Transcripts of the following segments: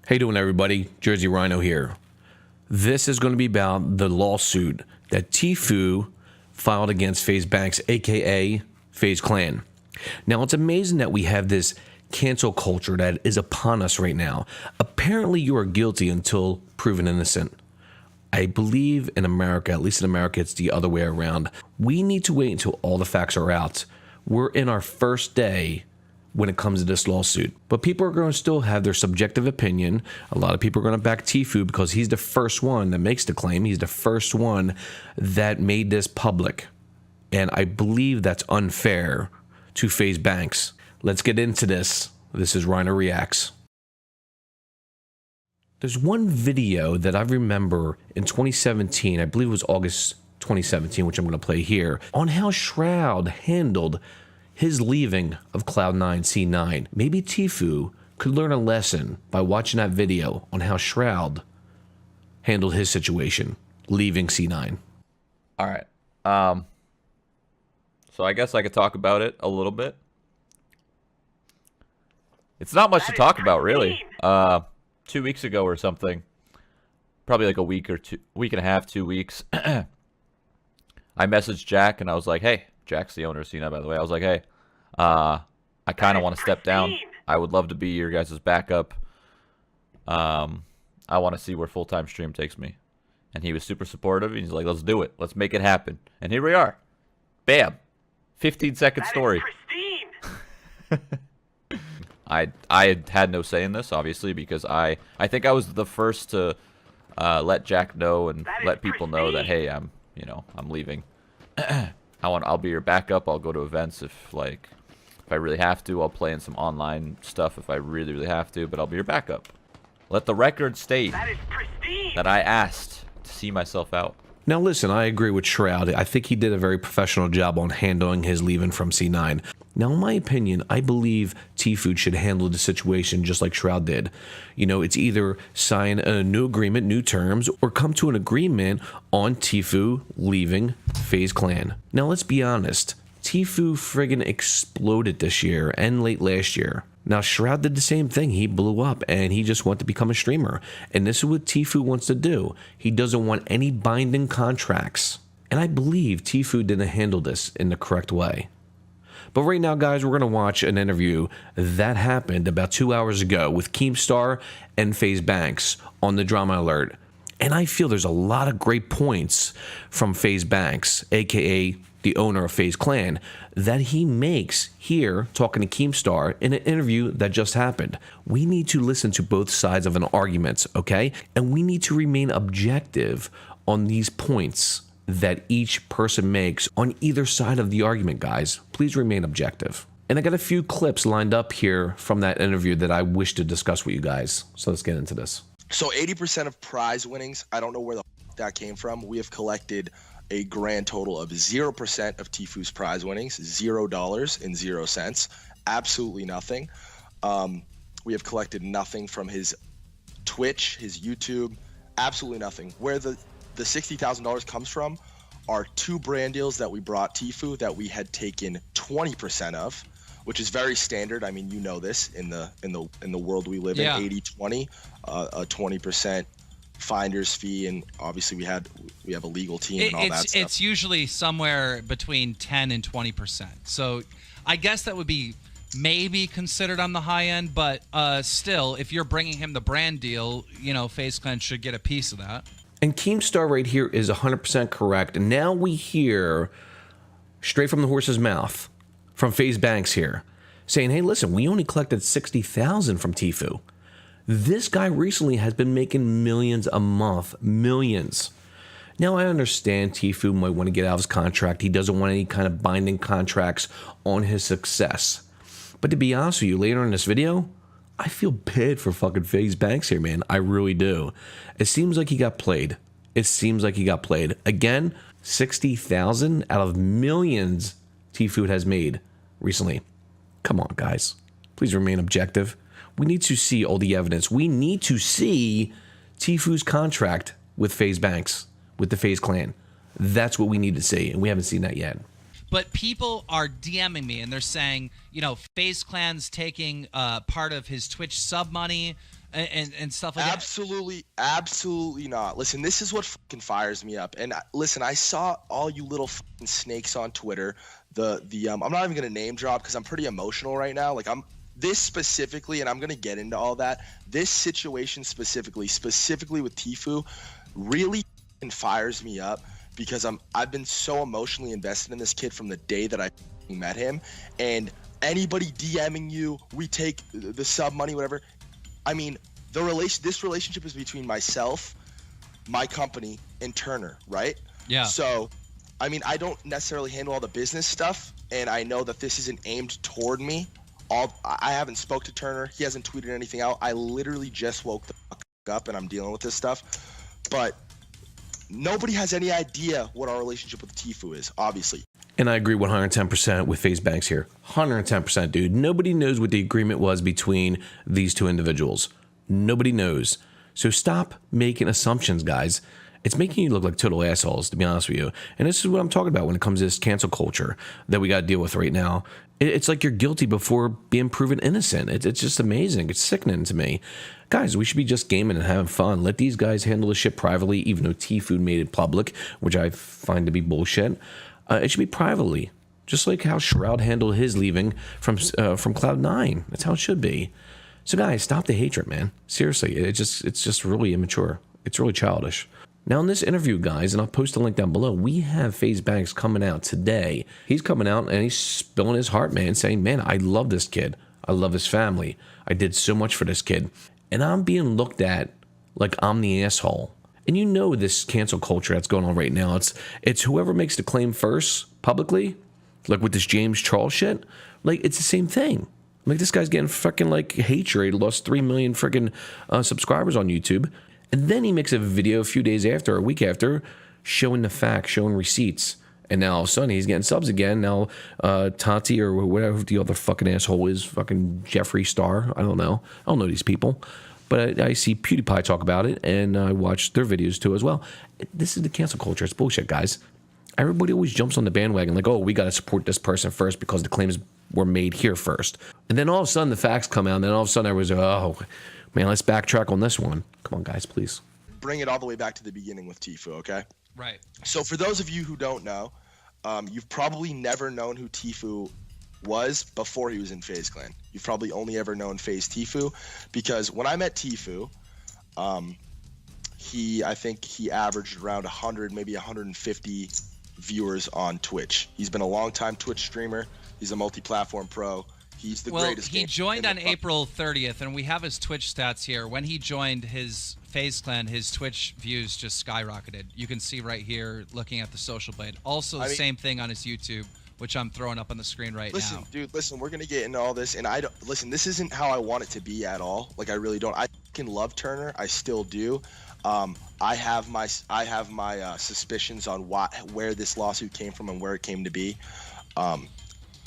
How you doing, everybody? Jersey Rhino here. This is going to be about the lawsuit that Tfue filed against FaZe Banks, aka FaZe Clan. Now, it's amazing that we have this cancel culture that is upon us right now. Apparently, you are guilty until proven innocent. I believe in America, at least in America, it's the other way around. We need to wait until all the facts are out. We're in our first day when it comes to this lawsuit. But people are going to still have their subjective opinion. A lot of people are going to back Tfue because he's the first one that makes the claim. He's the first one that made this public. And I believe that's unfair to FaZe Banks. Let's get into this. This is Rhino Reacts. There's one video that I remember in 2017, I believe it was August 2017, which I'm going to play here, on how Shroud handled his leaving of Cloud9 C9. Maybe Tfue could learn a lesson by watching that video on how Shroud handled his situation, leaving C9. All right. So I guess I could talk about it a little bit. It's not much to talk about, really. 2 weeks ago or something, probably like a week and a half, 2 weeks, I messaged Jack and I was like, hey, Jack's the owner of C9, by the way. I was like, hey, I kind of want to step down. I would love to be your guys' backup. I want to see where full-time stream takes me. And he was super supportive. He's like, let's do it. Let's make it happen. And here we are. Bam. 15-second story. I had no say in this, obviously, because I think I was the first to let Jack know and let people know that, hey, I'm leaving. I'll be your backup. I'll go to events if I really have to. I'll play in some online stuff if I really, really have to, but I'll be your backup. Let the record state that I asked to see myself out. Now listen, I agree with Shroud. I think he did a very professional job on handling his leaving from C9. Now, in my opinion, I believe Tfue should handle the situation just like Shroud did. You know, it's either sign a new agreement, new terms, or come to an agreement on Tfue leaving FaZe Clan. Now, let's be honest. Tfue friggin' exploded this year and late last year. Now, Shroud did the same thing. He blew up, and he just wanted to become a streamer. And this is what Tfue wants to do. He doesn't want any binding contracts. And I believe Tfue didn't handle this in the correct way. But right now, guys, we're going to watch an interview that happened about 2 hours ago with Keemstar and FaZe Banks on the Drama Alert. And I feel there's a lot of great points from FaZe Banks, a.k.a. the owner of FaZe Clan, that he makes here talking to Keemstar in an interview that just happened. We need to listen to both sides of an argument, okay? And we need to remain objective on these points that each person makes on either side of the argument, guys. Please remain objective. And I got a few clips lined up here from that interview that I wish to discuss with you guys. So let's get into this. So 80% of prize winnings, I don't know where the that came from. We have collected a grand total of 0% of Tfue's prize winnings, $0 and 0 cents, absolutely nothing. We have collected nothing from his Twitch, his YouTube, absolutely nothing. Where the $60,000 comes from are 2 brand deals that we brought Tfue that we had taken 20% of, which is very standard. I mean, you know this in the world we live in, 80-20, a 20% finder's fee, and obviously we have a legal team and all that stuff. It's usually somewhere between 10 and 20%. So I guess that would be maybe considered on the high end, but still, if you're bringing him the brand deal, you know, FaZe Clan should get a piece of that. And Keemstar right here is 100% correct. And now we hear straight from the horse's mouth from FaZe Banks here saying, hey, listen, we only collected $60,000 from Tfue. This guy recently has been making millions a month, millions. Now, I understand Tfue might want to get out of his contract. He doesn't want any kind of binding contracts on his success. But to be honest with you, later in this video, I feel bad for fucking FaZe Banks here, man. I really do. It seems like he got played. It seems like he got played. Again, 60,000 out of millions Tfue has made recently. Come on, guys. Please remain objective. We need to see all the evidence. We need to see Tfue's contract with FaZe Banks, with the FaZe Clan. That's what we need to see, and we haven't seen that yet. But people are DMing me, and they're saying, you know, FaZe Clan's taking part of his Twitch sub money. and stuff like that. Absolutely not. Listen, this is what fucking fires me up. And listen, I saw all you little fucking snakes on Twitter. I'm not even gonna name drop because I'm pretty emotional right now. Like this specifically, and I'm gonna get into all that. This situation specifically with Tfue, really fucking fires me up because I've been so emotionally invested in this kid from the day that I met him. And anybody DMing you, we take the sub money, whatever. I mean, this relationship is between myself, my company, and Turner, right? Yeah. So, I mean, I don't necessarily handle all the business stuff, and I know that this isn't aimed toward me. I haven't spoke to Turner. He hasn't tweeted anything out. I literally just woke the fuck up, and I'm dealing with this stuff. But nobody has any idea what our relationship with Tfue is, obviously. And I agree 110% with FaZe Banks here. 110%, dude. Nobody knows what the agreement was between these two individuals. Nobody knows. So stop making assumptions, guys. It's making you look like total assholes, to be honest with you. And this is what I'm talking about when it comes to this cancel culture that we got to deal with right now. It's like you're guilty before being proven innocent. It's just amazing. It's sickening to me. Guys, we should be just gaming and having fun. Let these guys handle the shit privately, even though Tfue made it public, which I find to be bullshit. It should be privately, just like how Shroud handled his leaving from Cloud9. That's how it should be. So guys, stop the hatred, man. Seriously, it's just really immature. It's really childish. Now in this interview, guys, and I'll post a link down below, we have FaZe Banks coming out today. He's coming out and he's spilling his heart, man, saying, man, I love this kid. I love his family. I did so much for this kid. And I'm being looked at like I'm the asshole. And you know this cancel culture that's going on right now. It's whoever makes the claim first publicly, like with this James Charles shit, like it's the same thing. Like this guy's getting fucking like hatred, lost 3 million freaking subscribers on YouTube. And then he makes a video a few days after, or a week after, showing the facts, showing receipts. And now all of a sudden he's getting subs again. Now Tati or whatever the other fucking asshole is, fucking Jeffree Star. I don't know these people. But I see PewDiePie talk about it, and I watch their videos too as well. This is the cancel culture. It's bullshit, guys. Everybody always jumps on the bandwagon like, oh, we got to support this person first because the claims were made here first. And then all of a sudden the facts come out, and then all of a sudden everyone's like, oh, man, let's backtrack on this one. Come on, guys, please. Bring it all the way back to the beginning with Tfue, okay? Right. So for those of you who don't know, you've probably never known who Tfue was before he was in FaZe Clan. You've probably only ever known FaZe Tfue because when I met Tfue, I think he averaged around 100, maybe 150 viewers on Twitch. He's been a long-time Twitch streamer. He's a multi-platform pro. He's the greatest. He joined on April 30th, and we have his Twitch stats here. When he joined his FaZe Clan, his Twitch views just skyrocketed. You can see right here, looking at the Social Blade. Also, same thing on his YouTube, which I'm throwing up on the screen right now. Listen, we're gonna get into all this, and this isn't how I want it to be at all. Like, I really don't. I can love Turner. I still do. I have my suspicions on where this lawsuit came from and where it came to be.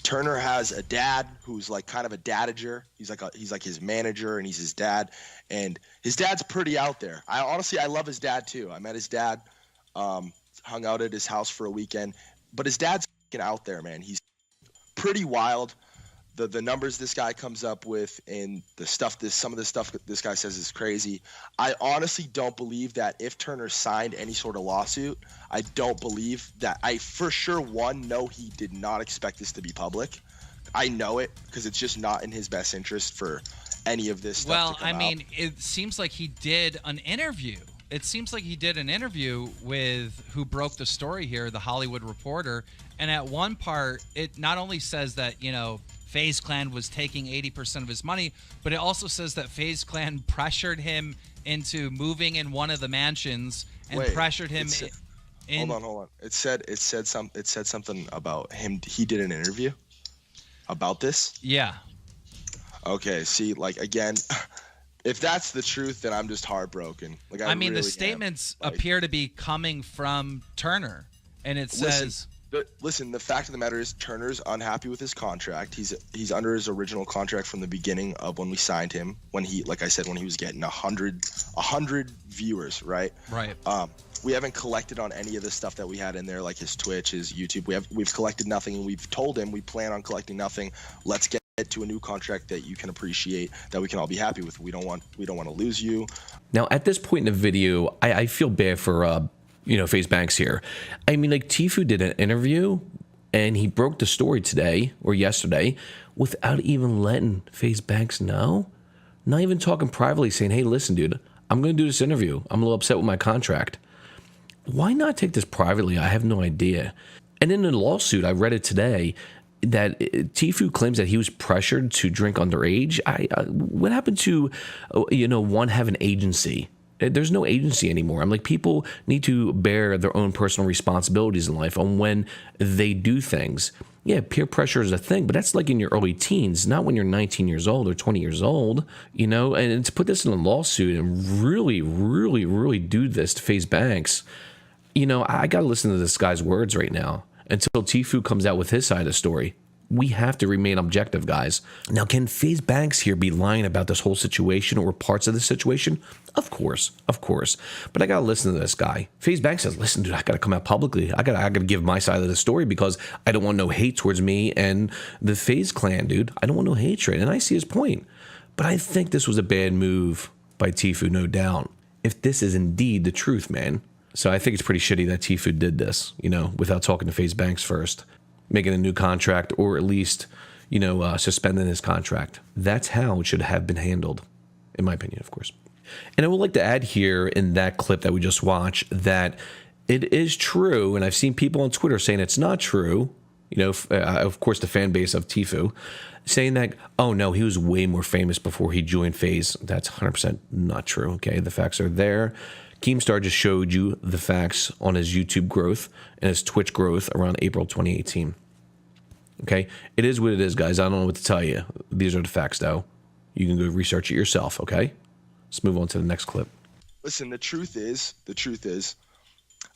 Turner has a dad who's like kind of a dadager. He's like his manager and he's his dad, and his dad's pretty out there. I love his dad too. I met his dad, hung out at his house for a weekend, but his dad's out there, man. He's pretty wild. The numbers this guy comes up with and some of the stuff this guy says is crazy. I honestly don't believe that if Turner signed any sort of lawsuit, I don't believe that. I for sure know he did not expect this to be public. I know it because it's just not in his best interest for any of this stuff to come out. It seems like he did an interview. It seems like he did an interview with who broke the story here, the Hollywood Reporter. And at one part, it not only says that, FaZe Clan was taking 80% of his money, but it also says that FaZe Clan pressured him into moving in one of the mansions and pressured him in. Hold on. It said something about him. He did an interview about this. Yeah. Okay. See, like, again, if that's the truth, then I'm just heartbroken. Like, I mean, the statements appear to be coming from Turner, and it says. Listen, the fact of the matter is Turner's unhappy with his contract. He's under his original contract from the beginning of when we signed him, when he, like I said, when he was getting 100 viewers, right? Right. We haven't collected on any of the stuff that we had in there, like his Twitch, his YouTube. We've collected nothing, and we've told him we plan on collecting nothing. Let's get get to a new contract that you can appreciate, that we can all be happy with. We don't want to lose you. Now, at this point in the video, I feel bad for, FaZe Banks here. I mean, like, Tfue did an interview, and he broke the story today, or yesterday, without even letting FaZe Banks know. Not even talking privately, saying, hey, listen, dude, I'm going to do this interview. I'm a little upset with my contract. Why not take this privately? I have no idea. And in the lawsuit, I read it today, that Tfue claims that he was pressured to drink underage. What happened to, one have an agency? There's no agency anymore. I'm like, people need to bear their own personal responsibilities in life on when they do things. Yeah, peer pressure is a thing, but that's like in your early teens, not when you're 19 years old or 20 years old, and to put this in a lawsuit and really, really, really do this to FaZe Banks, I got to listen to this guy's words right now until Tfue comes out with his side of the story. We have to remain objective, guys. Now, can FaZe Banks here be lying about this whole situation or parts of the situation? Of course. But I gotta listen to this guy. FaZe Banks says, listen, dude, I gotta come out publicly. I gotta give my side of the story because I don't want no hate towards me and the FaZe clan, dude. I don't want no hatred, and I see his point. But I think this was a bad move by Tfue, no doubt, if this is indeed the truth, man. So I think it's pretty shitty that Tfue did this, without talking to FaZe Banks first, making a new contract, or at least, suspending his contract. That's how it should have been handled, in my opinion, of course. And I would like to add here in that clip that we just watched that it is true, and I've seen people on Twitter saying it's not true, of course, the fan base of Tfue, saying that, oh no, he was way more famous before he joined FaZe. That's 100% not true, okay? The facts are there. Keemstar just showed you the facts on his YouTube growth and his Twitch growth around April 2018. Okay? It is what it is, guys. I don't know what to tell you. These are the facts, though. You can go research it yourself, okay? Let's move on to the next clip. Listen, the truth is,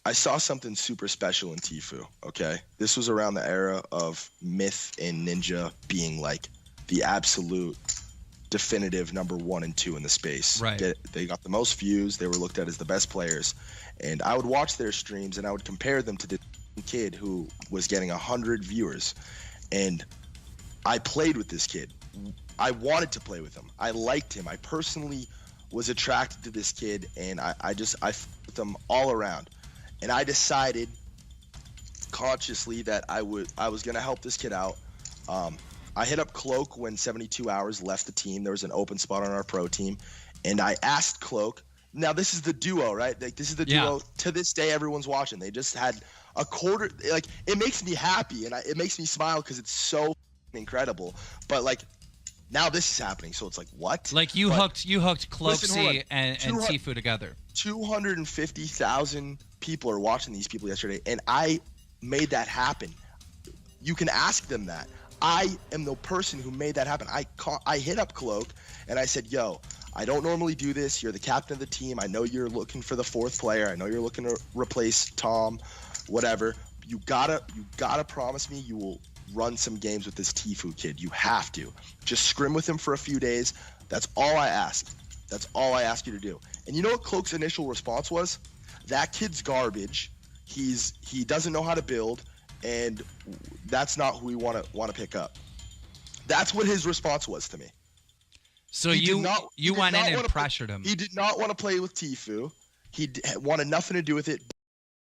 I saw something super special in Tfue, okay? This was around the era of Myth and Ninja being like the absolute definitive number 1 and 2 in the space. Right. They got the most views. They were looked at as the best players. And I would watch their streams and I would compare them to the kid who was getting 100 viewers. And I played with this kid. I wanted to play with him. I liked him. I personally was attracted to this kid, and I with him all around. And I decided consciously that I was gonna help this kid out. I hit up Cloak when 72 Hours left the team. There was an open spot on our pro team, and I asked Cloak. Now this is the duo, right? Like this is the duo. To this day, everyone's watching. They just had a quarter. Like it makes me happy, and it makes me smile because it's so incredible. But like now this is happening, so it's like what? Like you hooked Cloaksy and Tfue together. 250,000 people are watching these people yesterday, and I made that happen. You can ask them that. I am the person who made that happen. I hit up Cloak and I said, yo, I don't normally do this. You're the captain of the team. I know you're looking for the 4th player. I know you're looking to replace Tom, whatever. You gotta promise me you will run some games with this Tfue kid. You have to. Just scrim with him for a few days. That's all I ask. That's all I ask you to do. And you know what Cloak's initial response was? That kid's garbage. He doesn't know how to build, and that's not who we want to pick up. That's what his response was to me. So you went in and pressured him. He did not want to play with Tfue. He wanted nothing to do with it,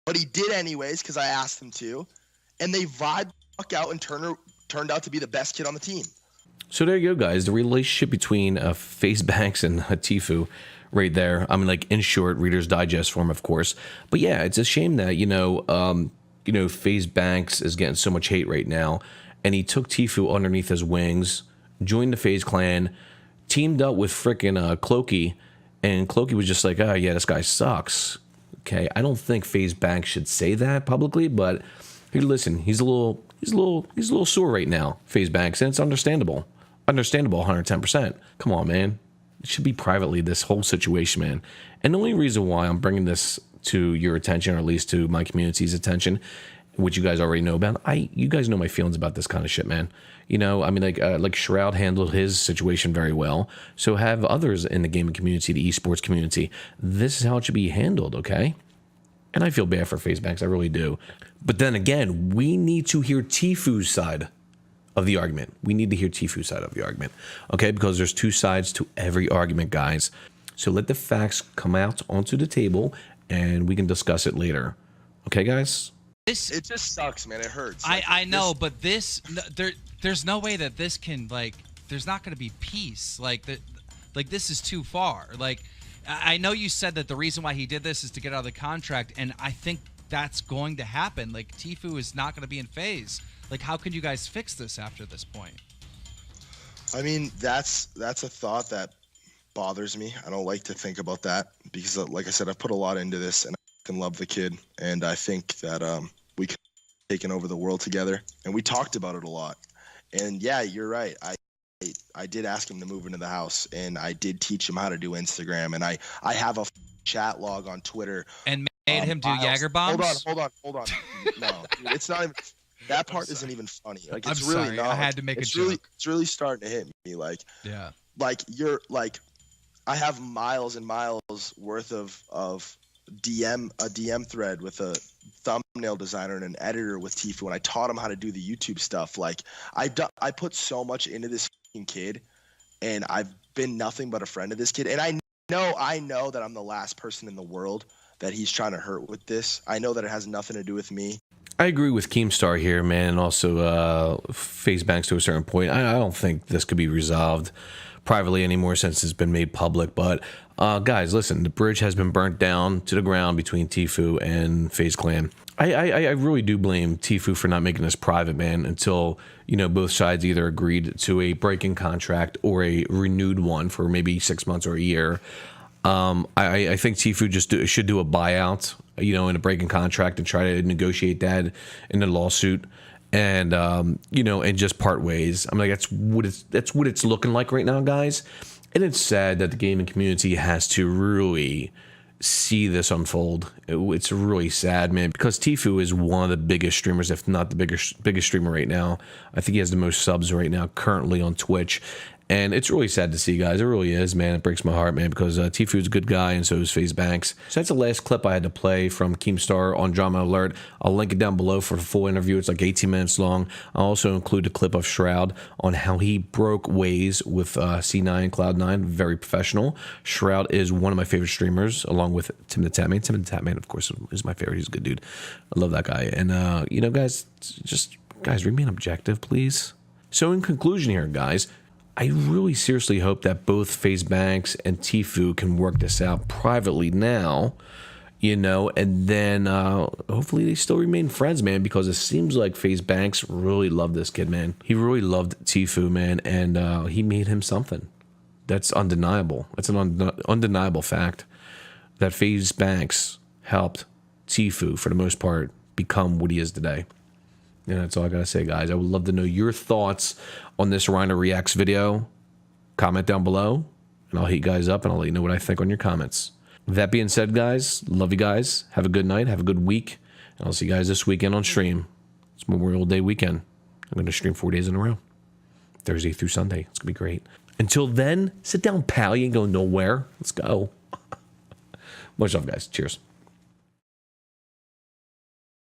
but he did anyways because I asked him to, and they vibed the fuck out and turned out to be the best kid on the team. So there you go, guys. The relationship between FaZe Banks and Tfue right there. I mean, like, in short, Reader's Digest form, of course. But yeah, it's a shame that, FaZe Banks is getting so much hate right now. And he took Tfue underneath his wings, joined the FaZe clan, teamed up with frickin' Cloaky, and Cloaky was just like, oh, yeah, this guy sucks. Okay, I don't think FaZe Banks should say that publicly, but hey, listen, he's a little sore right now, FaZe Banks, and it's understandable. Understandable, 110%. Come on, man. It should be privately, this whole situation, man. And the only reason why I'm bringing this to your attention, or at least to my community's attention, which you guys already know about, you guys know my feelings about this kind of shit, man. I mean, like Shroud handled his situation very well. So have others in the gaming community, the esports community. This is how it should be handled, okay? And I feel bad for FaZe Banks, I really do. But then again, we need to hear Tfue's side of the argument. We need to hear Tfue's side of the argument, okay? Because there's two sides to every argument, guys. So let the facts come out onto the table, and we can discuss it later. Okay, guys? It just sucks, man. It hurts. I know, but there's no way that this can, like, there's not going to be peace. Like this is too far. Like, I know you said that the reason why he did this is to get out of the contract, and I think that's going to happen. Like, Tfue is not going to be in FaZe. Like, how can you guys fix this after this point? I mean, that's a thought that bothers me. I don't like to think about that because, like I said, I've put a lot into this, and I can love the kid, and I think that we could have taken over the world together, and we talked about it a lot. And yeah, you're right. I did ask him to move into the house, and I did teach him how to do Instagram, and I have a chat log on Twitter. And made him do Jaeger bombs? Hold on. No, dude, it's not even. That part isn't even funny. Like, it's I'm really sorry. not. I had to make a joke. It's really starting to hit me. Like, yeah. Like, you're like, I have miles and miles worth of a DM thread with a thumbnail designer and an editor with Tfue, and I taught him how to do the YouTube stuff. Like, I put so much into this kid, and I've been nothing but a friend of this kid, and I know that I'm the last person in the world that he's trying to hurt with this. I know that it has nothing to do with me. I agree with Keemstar here, man, and also FaZe Banks to a certain point. I don't think this could be resolved privately anymore since it's been made public. But guys, listen, the bridge has been burnt down to the ground between Tfue and FaZe Clan. I really do blame Tfue for not making this private, man, until, you know, both sides either agreed to a break-in contract or a renewed one for maybe 6 months or a year. I think Tfue just should do a buyout, you know, in a break-in contract and try to negotiate that in a lawsuit, and you know, and just part ways. I'm like, that's what it's looking like right now, guys. And it's sad that the gaming community has to really see this unfold. It's really sad, man, because Tfue is one of the biggest streamers, if not the biggest streamer right now. I think he has the most subs right now currently on Twitch. And it's really sad to see, guys. It really is, man. It breaks my heart, man, because Tfue is a good guy, and so is FaZe Banks. So that's the last clip I had to play from Keemstar on Drama Alert. I'll link it down below for the full interview. It's like 18 minutes long. I'll also include a clip of Shroud on how he broke ways with C9 Cloud9. Very professional. Shroud is one of my favorite streamers, along with Tim the Tatman. Tim the Tatman, of course, is my favorite. He's a good dude. I love that guy. And, you know, guys, guys, remain objective, please. So in conclusion here, guys, I really seriously hope that both FaZe Banks and Tfue can work this out privately now, you know, and then hopefully they still remain friends, man, because it seems like FaZe Banks really loved this kid, man. He really loved Tfue, man, and he made him something. That's undeniable. That's an undeniable fact that FaZe Banks helped Tfue, for the most part, become what he is today. And that's all I gotta say, guys. I would love to know your thoughts on this Rhino Reacts video. Comment down below, and I'll hit you guys up, and I'll let you know what I think on your comments. With that being said, guys, love you guys. Have a good night. Have a good week. And I'll see you guys this weekend on stream. It's Memorial Day weekend. I'm going to stream 4 days in a row. Thursday through Sunday. It's going to be great. Until then, sit down, pal. You ain't going nowhere. Let's go. Much love, guys. Cheers.